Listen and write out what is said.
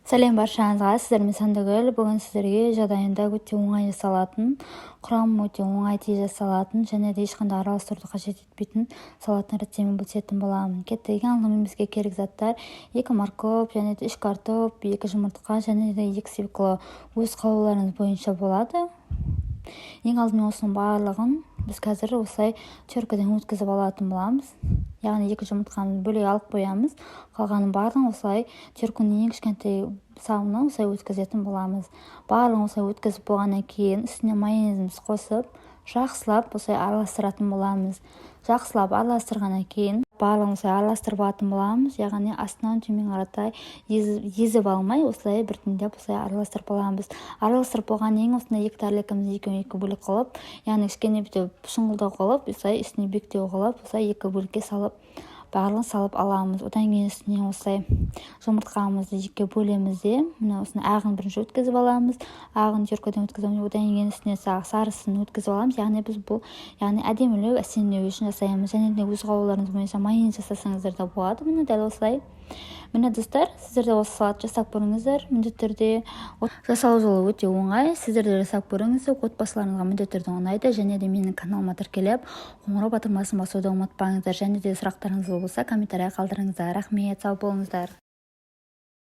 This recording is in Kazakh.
Сәлем баршаңызға, сіздермен Сандыгүл. Бүгін сіздерге жағдайында өте оңай жасалатын, құрамы өте оңай тез жасалатын және де ешқандай араластыруды қажет етпейтін салатын рецептімен бөлісетін боламын. Кеттеген алдымен бізге керек заттар: 2 морковь, және де 3 картоп, 2 жұмыртқа және де 2 свекло. Өз қалауларыңыз бойынша болады. Ең алдымен осының барлығын біз қазір осылай теркіден өткізіп алатын боламыз. Яғни 2 жұмыртқаны бөлек алып қоямыз. Қалғанын барлығын осылай теркінің ең кішкентай сабына осылай өткізетін боламыз. Барлығын осылай өткізіп болғаннан кейін үстіне майонезімізді қосып, жақсылап осылай араластыратын боламыз. Жақсылап араластырғаннан кейін барлығын осылай араластырып алатын боламыз. Яғни астынан төмен қаратай езіп алмай, осылай біртіндеп осылай араластырып аламыз. Араластырып болғаннан кейін осындай 2 тарликамызды екі бөлек қылып, яғни кішкене бүйтіп шұңғылдау қылып, осылай үстіне бектеу қылып, осылай 2 бөлікке салып, барлығын салып аламыз. Одан кейін үстіне осылай жұмыртқамызды 2 бөлеміз де, мына осыны ағын бірінші өткізіп аламыз. Ағын теркіден өткізіп, одан кейін үстіне сарысын өткізіп аламыз. Яғни біз бұл әдемілеу, әсемдеу үшін жасаймыз. Және де өз қалауларыңыз бойынша майонез жасасаңыздар да болады. Міне дәл осылай. Міне достар, сіздер де осы салат жасап көріңіздер. Міндетті түрде жасалу жолы өте оңай. Сіздер де жасап көріңіздер. Отбасыларыңызға міндетті түрде ұнайды. Және де менің каналыма тіркеліп, қоңырау батырмасын басуды ұмытпаңыздар. Және де сұрақтарыңыз болса комментария қалдырыңыздар. Рахмет, сау болыңыздар.